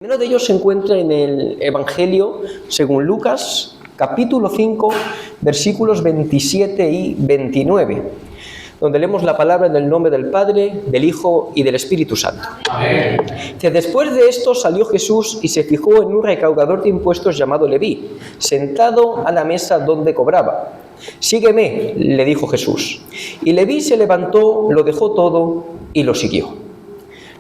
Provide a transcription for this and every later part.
El primero de ellos se encuentra en el Evangelio según Lucas, capítulo 5, versículos 27 y 29, donde leemos la palabra en el nombre del Padre, del Hijo y del Espíritu Santo. Amén. Que después de esto salió Jesús y se fijó en un recaudador de impuestos llamado Leví, sentado a la mesa donde cobraba. «Sígueme», le dijo Jesús. Y Leví se levantó, lo dejó todo y lo siguió.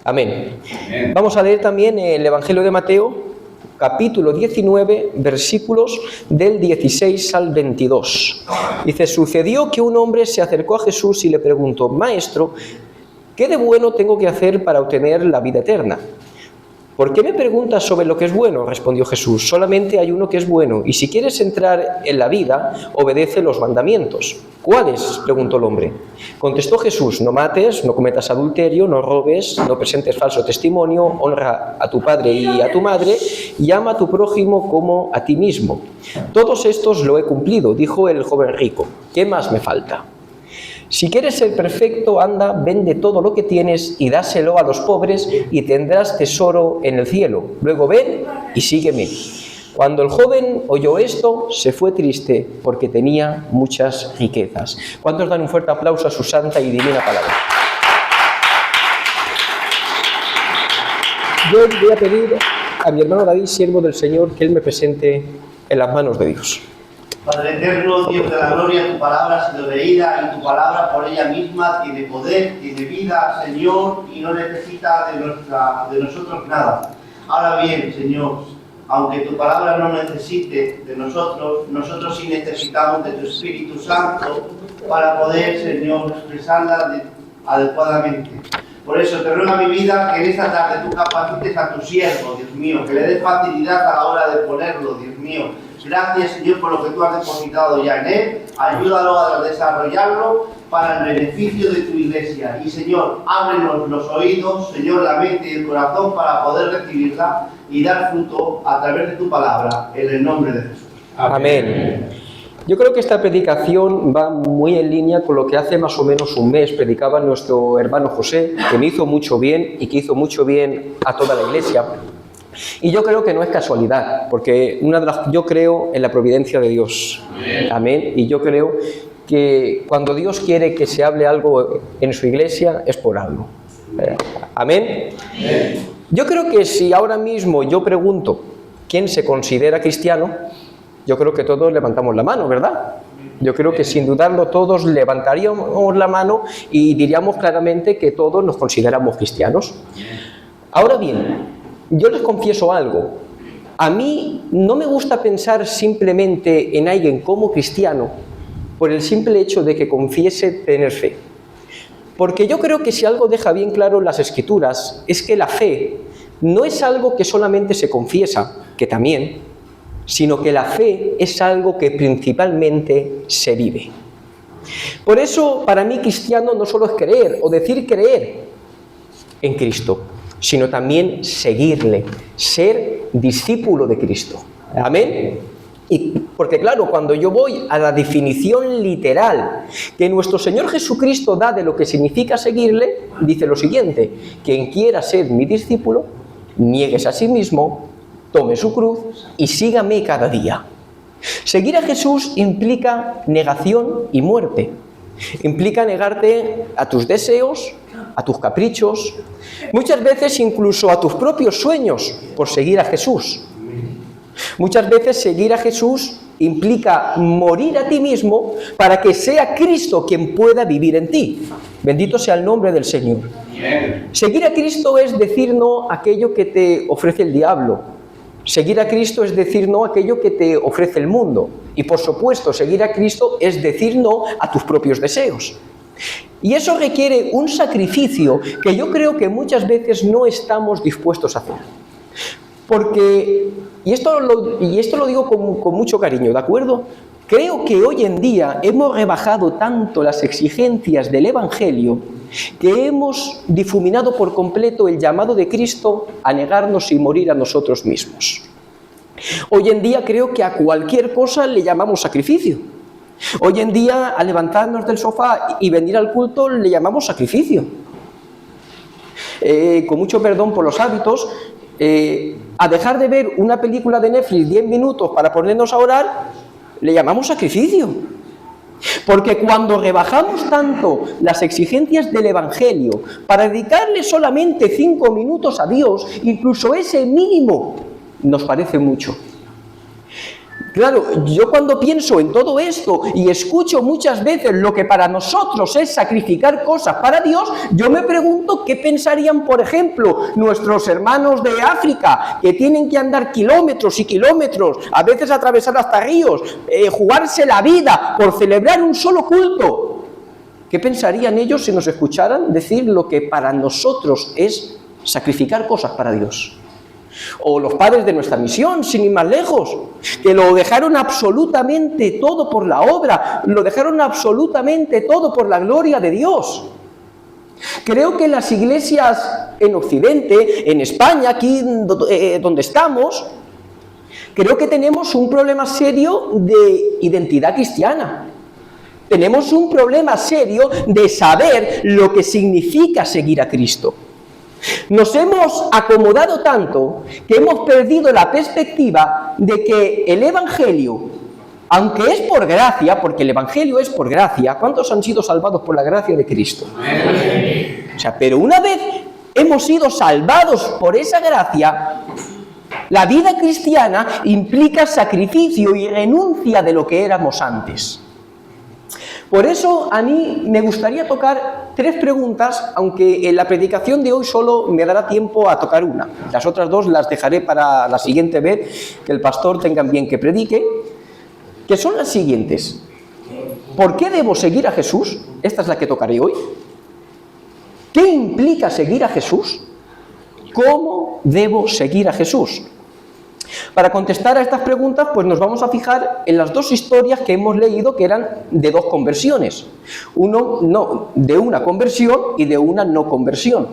Amén. Amén. Vamos a leer también el Evangelio de Mateo, capítulo 19, versículos del 16 al 22. Dice: sucedió que un hombre se acercó a Jesús y le preguntó: Maestro, ¿qué de bueno tengo que hacer para obtener la vida eterna? ¿Por qué me preguntas sobre lo que es bueno? Respondió Jesús. Solamente hay uno que es bueno, y si quieres entrar en la vida, obedece los mandamientos. ¿Cuáles?, preguntó el hombre. Contestó Jesús: no mates, no cometas adulterio, no robes, no presentes falso testimonio, honra a tu padre y a tu madre, y ama a tu prójimo como a ti mismo. Todos estos lo he cumplido, dijo el joven rico. ¿Qué más me falta? Si quieres ser perfecto, anda, vende todo lo que tienes y dáselo a los pobres y tendrás tesoro en el cielo. Luego ven y sígueme. Cuando el joven oyó esto, se fue triste porque tenía muchas riquezas. ¿Cuántos dan un fuerte aplauso a su santa y divina palabra? Yo voy a pedir a mi hermano David, siervo del Señor, que él me presente en las manos de Dios. Padre eterno, Dios de la gloria, tu palabra ha sido leída y tu palabra por ella misma tiene poder, tiene vida, Señor, y no necesita de nosotros nada. Ahora bien, Señor, aunque tu palabra no necesite de nosotros, nosotros sí necesitamos de tu Espíritu Santo para poder, Señor, expresarla adecuadamente. Por eso te ruego a mi vida que en esta tarde tú capacites a tu siervo, Dios mío, que le des facilidad a la hora de ponerlo, Dios mío. Gracias, Señor, por lo que tú has depositado ya en él. Ayúdalo a desarrollarlo para el beneficio de tu iglesia. Y, Señor, ábrenos los oídos, Señor, la mente y el corazón para poder recibirla y dar fruto a través de tu palabra, en el nombre de Jesús. Amén. Yo creo que esta predicación va muy en línea con lo que hace más o menos un mes predicaba nuestro hermano José, que me hizo mucho bien y que hizo mucho bien a toda la iglesia. Y yo creo que no es casualidad, porque yo creo en la providencia de Dios. Amén. Amén. Y yo creo que cuando Dios quiere que se hable algo en su iglesia, es por algo. Amén. Amén. Yo creo que si ahora mismo yo pregunto quién se considera cristiano, yo creo que todos levantamos la mano, ¿verdad? Yo creo que sin dudarlo todos levantaríamos la mano y diríamos claramente que todos nos consideramos cristianos. Ahora bien, yo les confieso algo. A mí no me gusta pensar simplemente en alguien como cristiano por el simple hecho de que confiese tener fe. Porque yo creo que si algo deja bien claro las Escrituras es que la fe no es algo que solamente se confiesa, que también, sino que la fe es algo que principalmente se vive. Por eso, para mí, cristiano no solo es creer o decir creer en Cristo, sino también seguirle, ser discípulo de Cristo. Amén. Y porque claro, cuando yo voy a la definición literal que nuestro Señor Jesucristo da de lo que significa seguirle, dice lo siguiente: quien quiera ser mi discípulo, niéguese a sí mismo, tome su cruz y sígame cada día. Seguir a Jesús implica negación y muerte. Implica negarte a tus deseos, a tus caprichos, muchas veces incluso a tus propios sueños por seguir a Jesús. Muchas veces seguir a Jesús implica morir a ti mismo para que sea Cristo quien pueda vivir en ti. Bendito sea el nombre del Señor. Seguir a Cristo es decir no a aquello que te ofrece el diablo. Seguir a Cristo es decir no a aquello que te ofrece el mundo. Y por supuesto, seguir a Cristo es decir no a tus propios deseos. Y eso requiere un sacrificio que yo creo que muchas veces no estamos dispuestos a hacer. Porque, y esto lo digo con mucho cariño, ¿de acuerdo? Creo que hoy en día hemos rebajado tanto las exigencias del Evangelio que hemos difuminado por completo el llamado de Cristo a negarnos y morir a nosotros mismos. Hoy en día creo que a cualquier cosa le llamamos sacrificio. Hoy en día a levantarnos del sofá y venir al culto le llamamos sacrificio. Con mucho perdón por los hábitos, a dejar de ver una película de Netflix 10 minutos para ponernos a orar, le llamamos sacrificio. Porque cuando rebajamos tanto las exigencias del Evangelio para dedicarle solamente 5 minutos a Dios, incluso ese mínimo nos parece mucho. Claro, yo cuando pienso en todo esto y escucho muchas veces lo que para nosotros es sacrificar cosas para Dios, yo me pregunto qué pensarían, por ejemplo, nuestros hermanos de África, que tienen que andar kilómetros y kilómetros, a veces atravesar hasta ríos, jugarse la vida por celebrar un solo culto. ¿Qué pensarían ellos si nos escucharan decir lo que para nosotros es sacrificar cosas para Dios? O los padres de nuestra misión, sin ir más lejos, que lo dejaron absolutamente todo por la obra, lo dejaron absolutamente todo por la gloria de Dios. Creo que las iglesias en Occidente, en España, aquí donde estamos, creo que tenemos un problema serio de identidad cristiana. Tenemos un problema serio de saber lo que significa seguir a Cristo. Nos hemos acomodado tanto que hemos perdido la perspectiva de que el Evangelio, aunque es por gracia, porque el Evangelio es por gracia, ¿cuántos han sido salvados por la gracia de Cristo? O sea, pero una vez hemos sido salvados por esa gracia, la vida cristiana implica sacrificio y renuncia de lo que éramos antes. Por eso a mí me gustaría tocar 3 preguntas, aunque en la predicación de hoy solo me dará tiempo a tocar una. Las otras 2 las dejaré para la siguiente vez que el pastor tenga bien que predique, que son las siguientes. ¿Por qué debo seguir a Jesús? Esta es la que tocaré hoy. ¿Qué implica seguir a Jesús? ¿Cómo debo seguir a Jesús? Para contestar a estas preguntas, pues nos vamos a fijar en las 2 historias que hemos leído que eran de 2 conversiones. De una conversión y de una no conversión.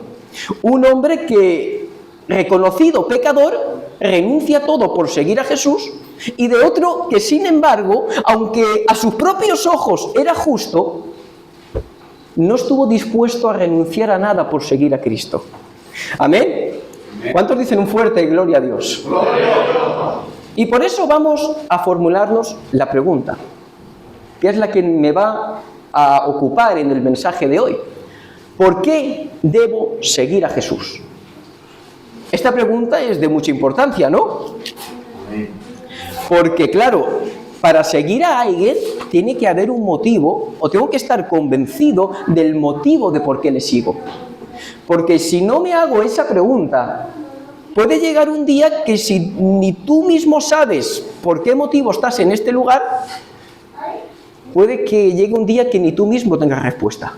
Un hombre que, reconocido pecador, renuncia a todo por seguir a Jesús, y de otro que, sin embargo, aunque a sus propios ojos era justo, no estuvo dispuesto a renunciar a nada por seguir a Cristo. ¿Amén? ¿Cuántos dicen un fuerte gloria a Dios? ¡Gloria a Dios! Y por eso vamos a formularnos la pregunta, que es la que me va a ocupar en el mensaje de hoy. ¿Por qué debo seguir a Jesús? Esta pregunta es de mucha importancia, ¿no? Porque, claro, para seguir a alguien tiene que haber un motivo, o tengo que estar convencido del motivo de por qué le sigo. Porque si no me hago esa pregunta, puede llegar un día que si ni tú mismo sabes por qué motivo estás en este lugar, puede que llegue un día que ni tú mismo tengas respuesta.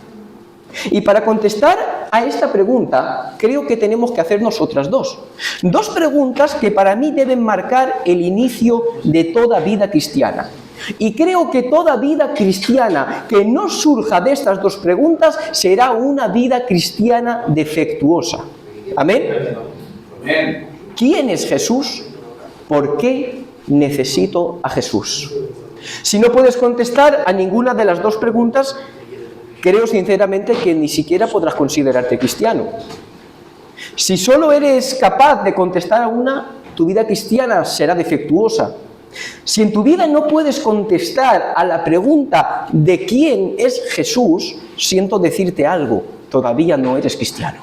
Y para contestar a esta pregunta, creo que tenemos que hacernos otras 2. 2 preguntas que para mí deben marcar el inicio de toda vida cristiana. Y creo que toda vida cristiana que no surja de estas 2 preguntas será una vida cristiana defectuosa. ¿Amén? ¿Quién es Jesús? ¿Por qué necesito a Jesús? Si no puedes contestar a ninguna de las 2 preguntas, creo sinceramente que ni siquiera podrás considerarte cristiano. Si solo eres capaz de contestar a una, tu vida cristiana será defectuosa. Si en tu vida no puedes contestar a la pregunta de quién es Jesús, siento decirte algo, todavía no eres cristiano.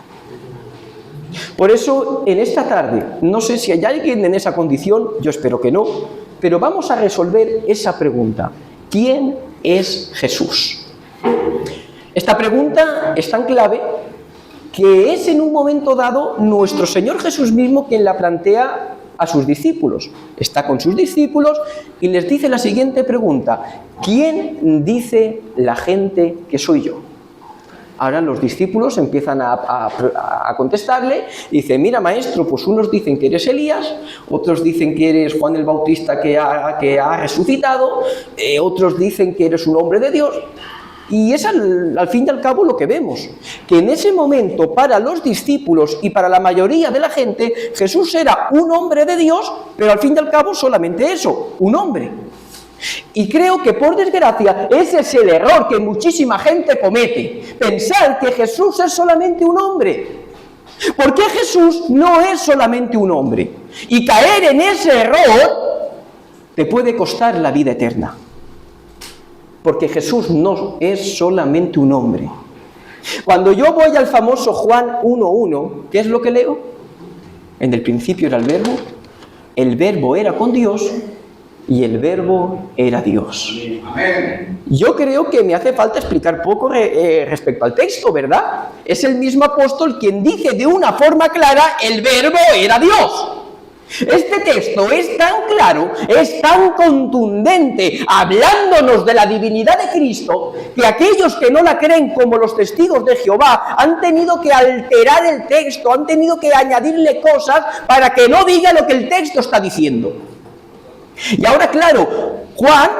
Por eso, en esta tarde, no sé si hay alguien en esa condición, yo espero que no, pero vamos a resolver esa pregunta. ¿Quién es Jesús? Esta pregunta es tan clave que es en un momento dado nuestro Señor Jesús mismo quien la plantea a sus discípulos. Está con sus discípulos y les dice la siguiente pregunta: ¿quién dice la gente que soy yo? Ahora los discípulos empiezan a contestarle y dicen: mira, maestro, pues unos dicen que eres Elías, otros dicen que eres Juan el Bautista que ha resucitado, otros dicen que eres un hombre de Dios. Y es al fin y al cabo lo que vemos, que en ese momento para los discípulos y para la mayoría de la gente, Jesús era un hombre de Dios, pero al fin y al cabo solamente eso, un hombre. Y creo que por desgracia ese es el error que muchísima gente comete, pensar que Jesús es solamente un hombre. ¿Por qué Jesús no es solamente un hombre? Y caer en ese error te puede costar la vida eterna. Porque Jesús no es solamente un hombre. Cuando yo voy al famoso Juan 1:1, ¿qué es lo que leo? En el principio era el verbo era con Dios y el verbo era Dios. Amén. Yo creo que me hace falta explicar poco respecto al texto, ¿verdad? Es el mismo apóstol quien dice de una forma clara, el verbo era Dios. Este texto es tan claro, es tan contundente, hablándonos de la divinidad de Cristo, que aquellos que no la creen como los testigos de Jehová han tenido que alterar el texto, han tenido que añadirle cosas para que no diga lo que el texto está diciendo. Y ahora, claro, Juan,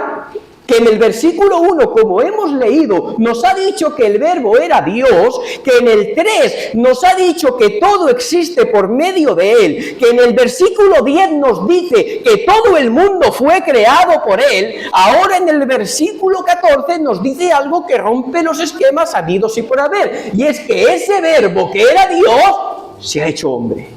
que en el versículo 1, como hemos leído, nos ha dicho que el verbo era Dios, que en el 3 nos ha dicho que todo existe por medio de Él, que en el versículo 10 nos dice que todo el mundo fue creado por Él, ahora en el versículo 14 nos dice algo que rompe los esquemas habidos y por haber, y es que ese verbo que era Dios se ha hecho hombre.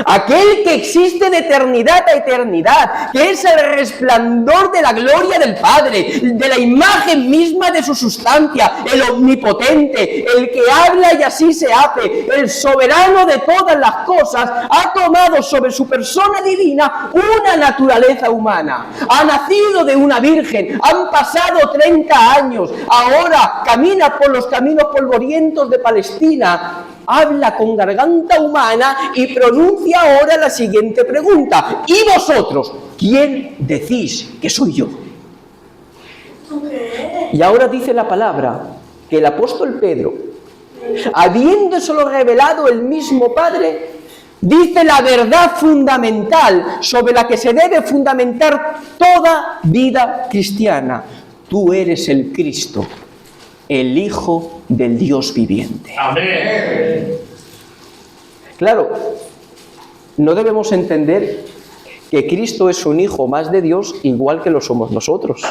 Aquel que existe de eternidad a eternidad, que es el resplandor de la gloria del Padre, de la imagen misma de su sustancia, el omnipotente, el que habla y así se hace, el soberano de todas las cosas, ha tomado sobre su persona divina una naturaleza humana, ha nacido de una virgen, han pasado 30 años, ahora camina por los caminos polvorientos de Palestina, habla con garganta humana y pronuncia ahora la siguiente pregunta: ¿y vosotros quién decís que soy yo? Y ahora dice la palabra que el apóstol Pedro, habiéndoselo revelado el mismo Padre, dice la verdad fundamental sobre la que se debe fundamentar toda vida cristiana: tú eres el Cristo, el Hijo del Dios viviente. Amén. Claro, no debemos entender que Cristo es un hijo más de Dios igual que lo somos nosotros.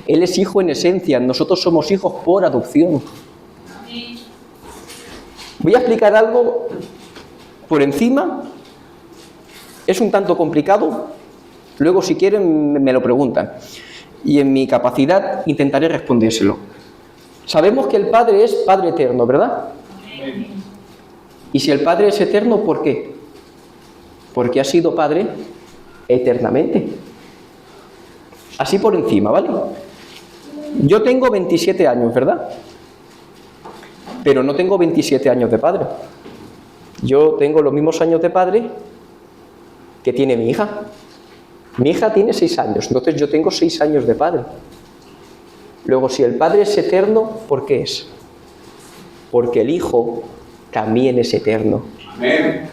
Él es hijo en esencia, nosotros somos hijos por adopción. Voy a explicar algo por encima, es un tanto complicado, luego si quieren me lo preguntan y en mi capacidad intentaré respondérselo. Sabemos que el Padre es Padre eterno, ¿verdad? Y si el Padre es eterno, ¿por qué? Porque ha sido Padre eternamente. Así por encima, ¿vale? Yo tengo 27 años, ¿verdad? Pero no tengo 27 años de padre. Yo tengo los mismos años de padre que tiene mi hija. Mi hija tiene 6 años, entonces yo tengo 6 años de padre. Luego, si el Padre es eterno, ¿por qué es? Porque el Hijo también es eterno. Amén.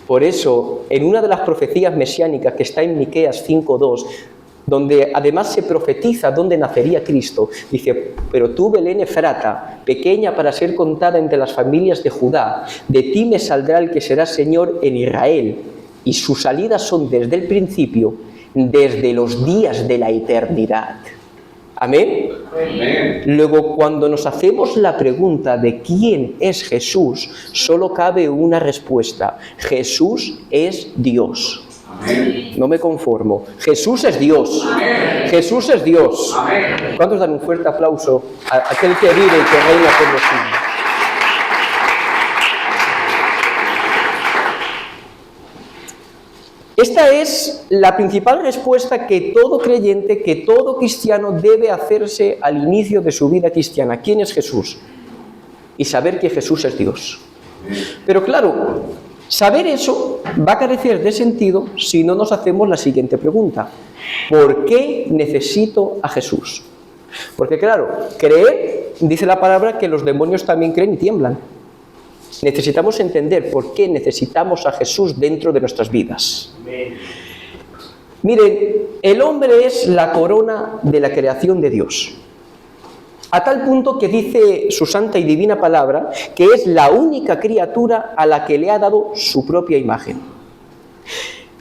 Por eso, en una de las profecías mesiánicas que está en Miqueas 5:2, donde además se profetiza dónde nacería Cristo, dice: pero tú, Belén Efrata, pequeña para ser contada entre las familias de Judá, de ti me saldrá el que será Señor en Israel, y sus salidas son desde el principio, desde los días de la eternidad. Amén. Amén. Luego, cuando nos hacemos la pregunta de quién es Jesús, solo cabe una respuesta: Jesús es Dios. Amén. No me conformo. Jesús es Dios. Amén. Jesús es Dios. Amén. ¿Cuántos dan un fuerte aplauso a aquel que vive y que reina por los siglos? Esta es la principal respuesta que todo creyente, que todo cristiano debe hacerse al inicio de su vida cristiana. ¿Quién es Jesús? Y saber que Jesús es Dios. Pero claro, saber eso va a carecer de sentido si no nos hacemos la siguiente pregunta: ¿por qué necesito a Jesús? Porque claro, creer, dice la palabra, que los demonios también creen y tiemblan. Necesitamos entender por qué necesitamos a Jesús dentro de nuestras vidas. Miren, el hombre es la corona de la creación de Dios. A tal punto que dice su santa y divina palabra que es la única criatura a la que le ha dado su propia imagen.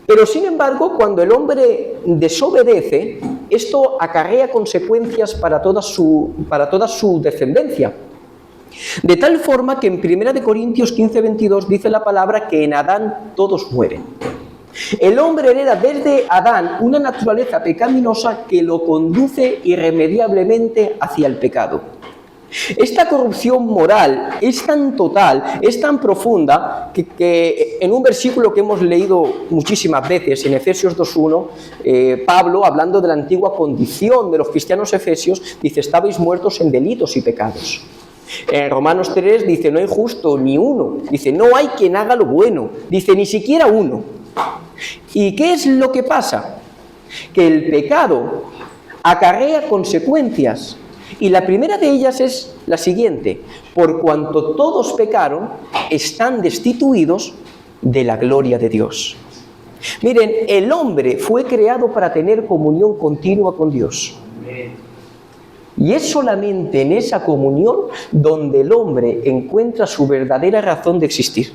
Pero sin embargo, cuando el hombre desobedece, esto acarrea consecuencias para toda su descendencia. De tal forma que en 1 Corintios 15:22 dice la palabra que en Adán todos mueren. El hombre hereda desde Adán una naturaleza pecaminosa que lo conduce irremediablemente hacia el pecado. Esta corrupción moral es tan total, es tan profunda, que en un versículo que hemos leído muchísimas veces, en Efesios 2:1, Pablo, hablando de la antigua condición de los cristianos efesios, dice: estabais muertos en delitos y pecados. En Romanos 3 dice: no hay justo ni uno. Dice: no hay quien haga lo bueno. Dice: ni siquiera uno. ¿Y qué es lo que pasa? Que el pecado acarrea consecuencias. Y la primera de ellas es la siguiente: por cuanto todos pecaron, están destituidos de la gloria de Dios. Miren, el hombre fue creado para tener comunión continua con Dios. Y es solamente en esa comunión donde el hombre encuentra su verdadera razón de existir.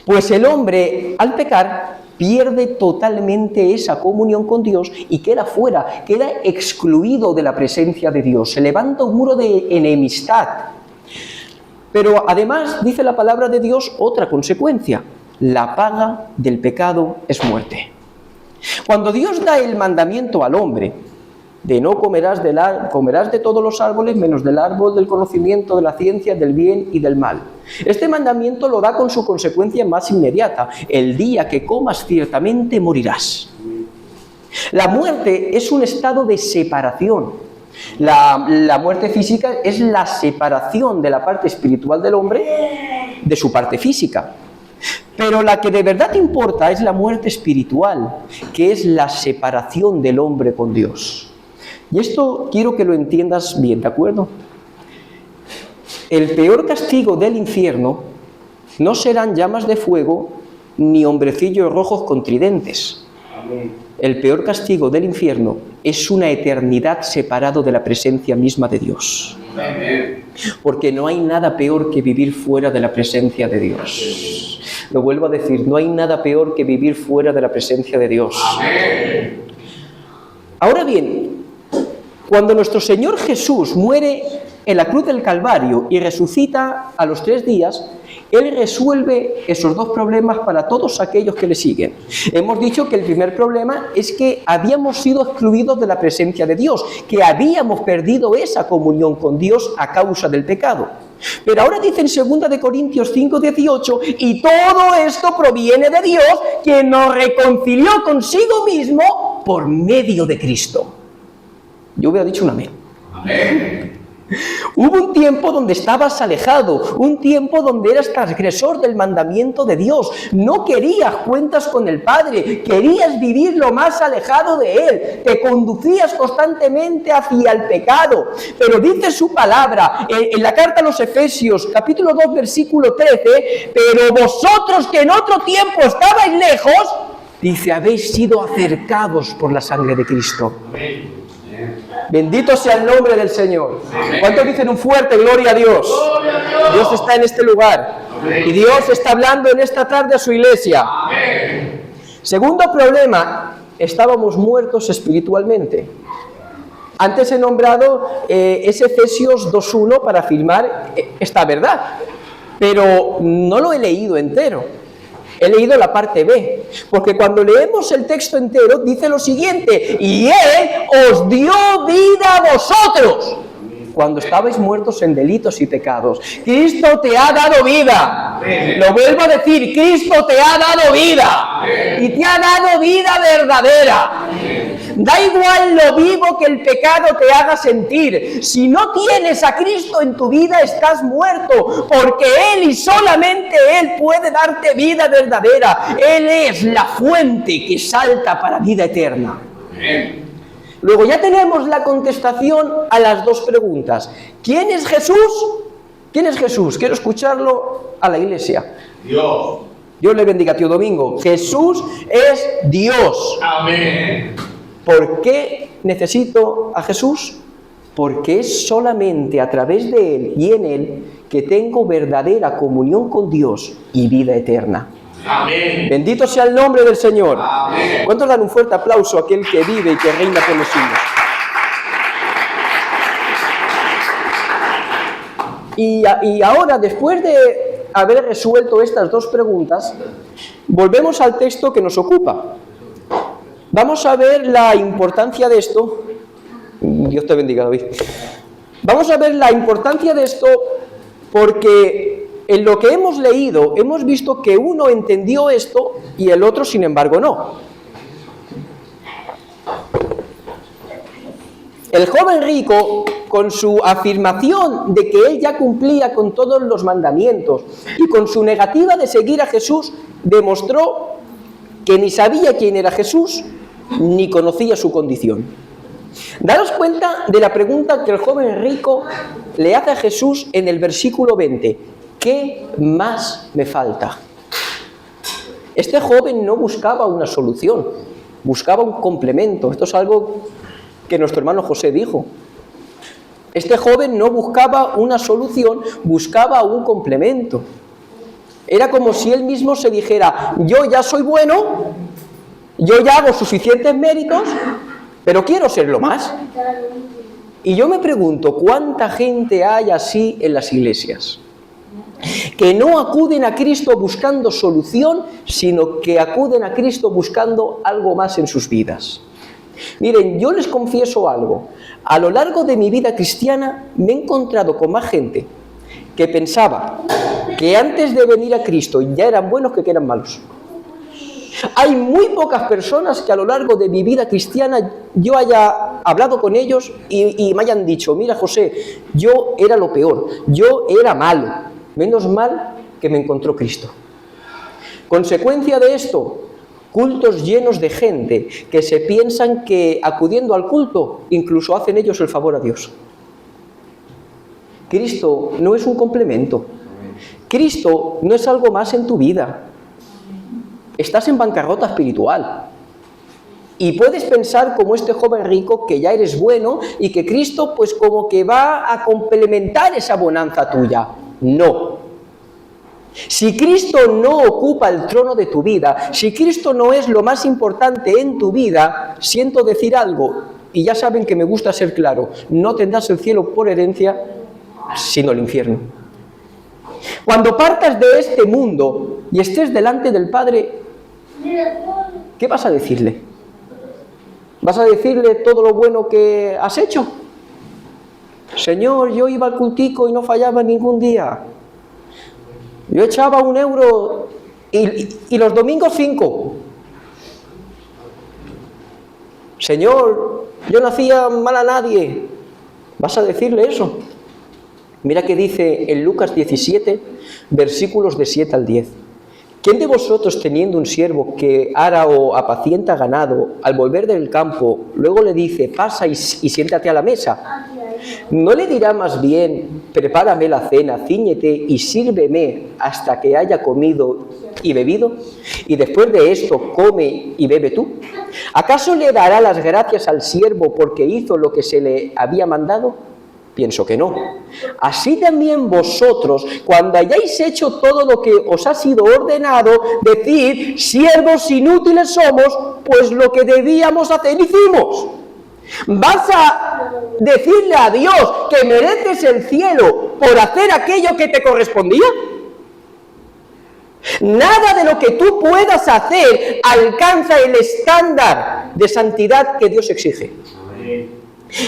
Pues el hombre, al pecar, pierde totalmente esa comunión con Dios y queda fuera, queda excluido de la presencia de Dios. Se levanta un muro de enemistad. Pero además, dice la palabra de Dios, otra consecuencia: la paga del pecado es muerte. Cuando Dios da el mandamiento al hombre de no comerás de todos los árboles menos del árbol del conocimiento de la ciencia, del bien y del mal. Este mandamiento lo da con su consecuencia más inmediata: el día que comas ciertamente morirás. La muerte es un estado de separación. La muerte física es la separación de la parte espiritual del hombre de su parte física. Pero la que de verdad importa es la muerte espiritual, que es la separación del hombre con Dios. Y esto quiero que lo entiendas bien, ¿de acuerdo? El peor castigo del infierno no serán llamas de fuego ni hombrecillos rojos con tridentes. El peor castigo del infierno es una eternidad separado de la presencia misma de Dios. Porque no hay nada peor que vivir fuera de la presencia de Dios. Lo vuelvo a decir, no hay nada peor que vivir fuera de la presencia de Dios. Ahora bien, cuando nuestro Señor Jesús muere en la cruz del Calvario y resucita a los 3 días, Él resuelve esos 2 problemas para todos aquellos que le siguen. Hemos dicho que el primer problema es que habíamos sido excluidos de la presencia de Dios, que habíamos perdido esa comunión con Dios a causa del pecado. Pero ahora dice en 2 Corintios 5:18, y todo esto proviene de Dios, quien nos reconcilió consigo mismo por medio de Cristo. Yo hubiera dicho un amén. Amén. Hubo un tiempo donde estabas alejado, un tiempo donde eras transgresor del mandamiento de Dios. No querías cuentas con el Padre, querías vivir lo más alejado de Él, te conducías constantemente hacia el pecado. Pero dice su palabra en la carta a los Efesios, capítulo 2, versículo 13, pero vosotros que en otro tiempo estabais lejos, dice, habéis sido acercados por la sangre de Cristo. Amén. Bendito sea el nombre del Señor. ¿Cuántos dicen un fuerte gloria a Dios? ¡Gloria a Dios! Dios está en este lugar. Amén. Y Dios está hablando en esta tarde a su iglesia. Amén. Segundo problema, estábamos muertos espiritualmente. Antes he nombrado ese Efesios 2:1 para afirmar esta verdad, pero no lo he leído entero. He leído la parte B, porque cuando leemos el texto entero dice lo siguiente: y Él os dio vida a vosotros cuando estabais muertos en delitos y pecados. Cristo te ha dado vida. Lo vuelvo a decir, Cristo te ha dado vida. Y te ha dado vida verdadera. Da igual lo vivo que el pecado te haga sentir. Si no tienes a Cristo en tu vida, estás muerto, porque Él y solamente Él puede darte vida verdadera. Él es la fuente que salta para vida eterna. Amén. Luego ya tenemos la contestación a las 2 preguntas. ¿Quién es Jesús? ¿Quién es Jesús? Quiero escucharlo a la iglesia. Dios. Dios le bendiga, tío Domingo. Jesús es Dios. Amén. ¿Por qué necesito a Jesús? Porque es solamente a través de Él y en Él que tengo verdadera comunión con Dios y vida eterna. Amén. Bendito sea el nombre del Señor. Amén. ¿Cuántos dan un fuerte aplauso a aquel que vive y que reina con los siglos? Y ahora, después de haber resuelto estas dos preguntas, volvemos al texto que nos ocupa. Vamos a ver la importancia de esto. Dios te bendiga, David. Vamos a ver la importancia de esto porque en lo que hemos leído hemos visto que uno entendió esto y el otro, sin embargo, no. El joven rico, con su afirmación de que él ya cumplía con todos los mandamientos y con su negativa de seguir a Jesús, demostró que ni sabía quién era Jesús ni conocía su condición. Daros cuenta de la pregunta que el joven rico le hace a Jesús en el versículo 20. ¿Qué más me falta? Este joven no buscaba una solución, buscaba un complemento. Esto es algo que nuestro hermano José dijo. Este joven no buscaba una solución, buscaba un complemento. Era como si él mismo se dijera, yo ya soy bueno, yo ya hago suficientes méritos, pero quiero serlo más. Y yo me pregunto, ¿cuánta gente hay así en las iglesias? Que no acuden a Cristo buscando solución, sino que acuden a Cristo buscando algo más en sus vidas. Miren, yo les confieso algo. A lo largo de mi vida cristiana me he encontrado con más gente que pensaba que antes de venir a Cristo ya eran buenos que eran malos. Hay muy pocas personas que a lo largo de mi vida cristiana yo haya hablado con ellos y me hayan dicho, mira José, yo era lo peor, yo era malo, menos mal que me encontró Cristo. Consecuencia de esto, cultos llenos de gente que se piensan que acudiendo al culto incluso hacen ellos el favor a Dios. Cristo no es un complemento. Cristo no es algo más en tu vida. Estás en bancarrota espiritual. Y puedes pensar como este joven rico que ya eres bueno y que Cristo pues como que va a complementar esa bonanza tuya. No. Si Cristo no ocupa el trono de tu vida, si Cristo no es lo más importante en tu vida, siento decir algo, y ya saben que me gusta ser claro, no tendrás el cielo por herencia, sino el infierno. Cuando partas de este mundo y estés delante del Padre, ¿qué vas a decirle? ¿Vas a decirle todo lo bueno que has hecho? Señor, yo iba al cultico y no fallaba ningún día. Yo echaba 1 euro y los domingos 5. Señor, yo no hacía mal a nadie. ¿Vas a decirle eso? Mira que dice en Lucas 17, versículos de 7 al 10. ¿Quién de vosotros, teniendo un siervo que ara o apacienta ganado, al volver del campo, luego le dice, pasa y siéntate a la mesa? ¿No le dirá más bien, prepárame la cena, cíñete y sírveme hasta que haya comido y bebido? Y después de esto, come y bebe tú. ¿Acaso le dará las gracias al siervo porque hizo lo que se le había mandado? Pienso que no. Así también vosotros, cuando hayáis hecho todo lo que os ha sido ordenado, decid, siervos inútiles somos, pues lo que debíamos hacer hicimos. ¿Vas a decirle a Dios que mereces el cielo por hacer aquello que te correspondía? Nada de lo que tú puedas hacer alcanza el estándar de santidad que Dios exige.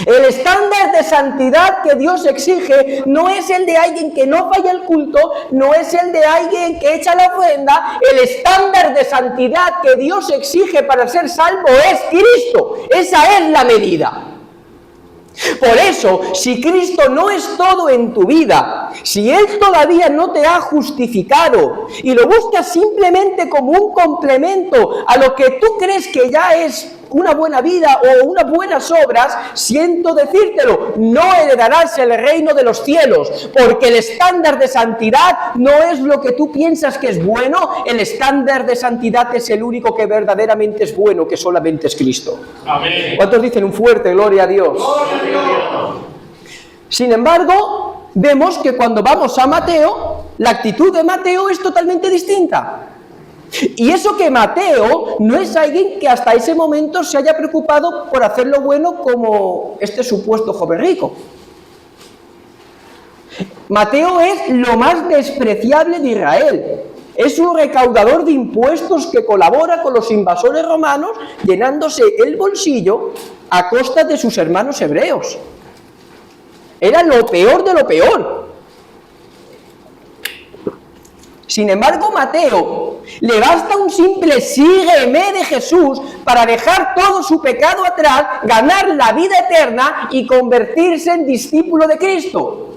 El estándar de santidad que Dios exige no es el de alguien que no falla el culto, no es el de alguien que echa la ofrenda. El estándar de santidad que Dios exige para ser salvo es Cristo. Esa es la medida. Por eso, si Cristo no es todo en tu vida, si Él todavía no te ha justificado y lo buscas simplemente como un complemento a lo que tú crees que ya es una buena vida o unas buenas obras, siento decírtelo, no heredarás el reino de los cielos, porque el estándar de santidad no es lo que tú piensas que es bueno, el estándar de santidad es el único que verdaderamente es bueno, que solamente es Cristo. Amén. ¿Cuántos dicen un fuerte gloria a Dios? Gloria a Dios. Sin embargo, vemos que cuando vamos a Mateo, la actitud de Mateo es totalmente distinta. Y eso que Mateo no es alguien que hasta ese momento se haya preocupado por hacer lo bueno como este supuesto joven rico. Mateo es lo más despreciable de Israel. Es un recaudador de impuestos que colabora con los invasores romanos, llenándose el bolsillo a costa de sus hermanos hebreos. Era lo peor de lo peor. Sin embargo, Mateo le basta un simple sígueme de Jesús para dejar todo su pecado atrás, ganar la vida eterna y convertirse en discípulo de Cristo.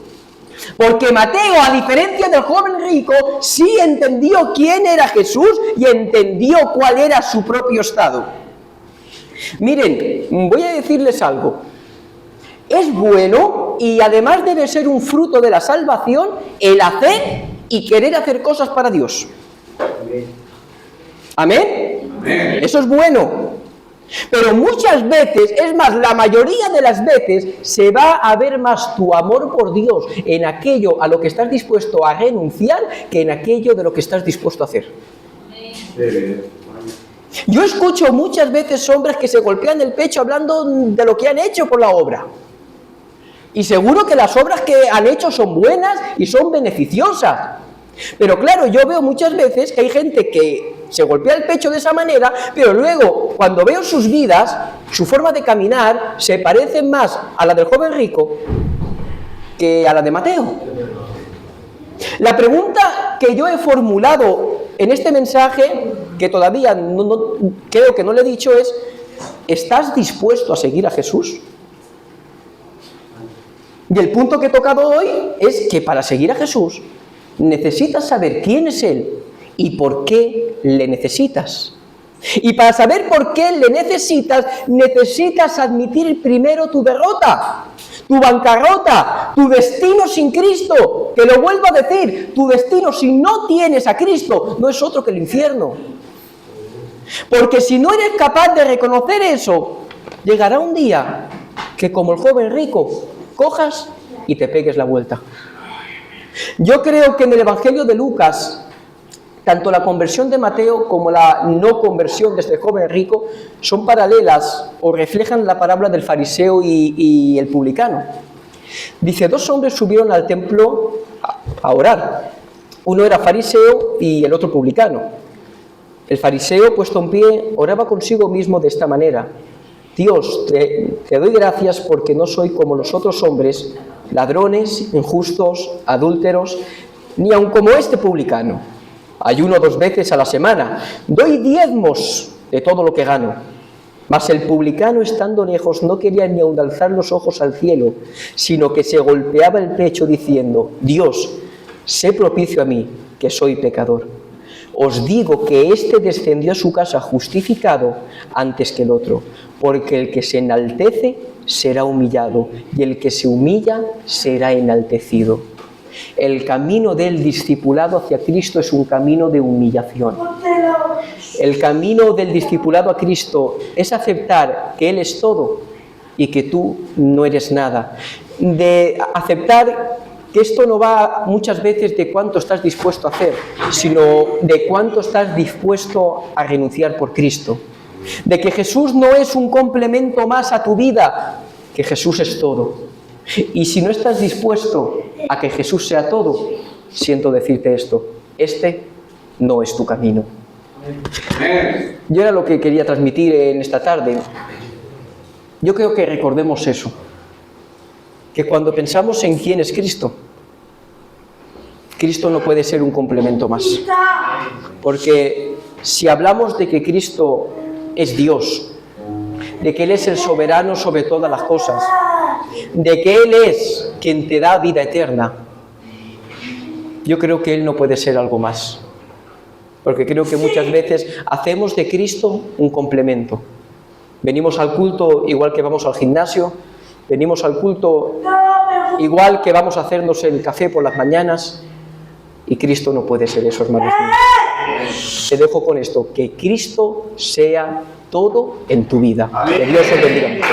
Porque Mateo, a diferencia del joven rico, sí entendió quién era Jesús y entendió cuál era su propio estado. Miren, voy a decirles algo. Es bueno y además debe ser un fruto de la salvación el hacer y querer hacer cosas para Dios. ¿Amén? Amén. Eso es bueno. Pero muchas veces, es más, la mayoría de las veces, se va a ver más tu amor por Dios en aquello a lo que estás dispuesto a renunciar que en aquello de lo que estás dispuesto a hacer. Yo escucho muchas veces hombres que se golpean el pecho hablando de lo que han hecho por la obra. Y seguro que las obras que han hecho son buenas y son beneficiosas. Pero claro, yo veo muchas veces que hay gente que se golpea el pecho de esa manera, pero luego, cuando veo sus vidas, su forma de caminar, se parece más a la del joven rico que a la de Mateo. La pregunta que yo he formulado en este mensaje, que todavía creo que no le he dicho, es: ¿estás dispuesto a seguir a Jesús? Y el punto que he tocado hoy es que para seguir a Jesús necesitas saber quién es Él y por qué le necesitas. Y para saber por qué le necesitas admitir primero tu derrota, tu bancarrota, tu destino sin Cristo. Que lo vuelvo a decir, tu destino si no tienes a Cristo no es otro que el infierno. Porque si no eres capaz de reconocer eso, llegará un día que, como el joven rico, cojas y te pegues la vuelta. Yo creo que en el Evangelio de Lucas, tanto la conversión de Mateo como la no conversión de este joven rico son paralelas o reflejan la parábola del fariseo y el publicano. Dice: dos hombres subieron al templo a orar. Uno era fariseo y el otro publicano. El fariseo, puesto en pie, oraba consigo mismo de esta manera: Dios, te doy gracias porque no soy como los otros hombres, ladrones, injustos, adúlteros, ni aun como este publicano. Ayuno 2 veces a la semana, doy diezmos de todo lo que gano. Mas el publicano, estando lejos, no quería ni aun alzar los ojos al cielo, sino que se golpeaba el pecho diciendo: Dios, sé propicio a mí, que soy pecador. Os digo que éste descendió a su casa justificado antes que el otro, porque el que se enaltece será humillado, y el que se humilla será enaltecido. El camino del discipulado hacia Cristo es un camino de humillación. El camino del discipulado a Cristo es aceptar que Él es todo y que tú no eres nada. De aceptar que esto no va muchas veces de cuánto estás dispuesto a hacer, sino de cuánto estás dispuesto a renunciar por Cristo. De que Jesús no es un complemento más a tu vida, que Jesús es todo. Y si no estás dispuesto a que Jesús sea todo, siento decirte esto: este no es tu camino. Yo era lo que quería transmitir en esta tarde. Yo creo que recordemos eso, que cuando pensamos en quién es Cristo, Cristo no puede ser un complemento más. Porque si hablamos de que Cristo es Dios, de que Él es el soberano sobre todas las cosas, de que Él es quien te da vida eterna, yo creo que Él no puede ser algo más. Porque creo que muchas veces hacemos de Cristo un complemento. Venimos al culto igual que vamos al gimnasio, venimos al culto igual que vamos a hacernos el café por las mañanas, y Cristo no puede ser eso, hermanos míos. Te dejo con esto: que Cristo sea todo en tu vida. Que Dios os bendiga mucho.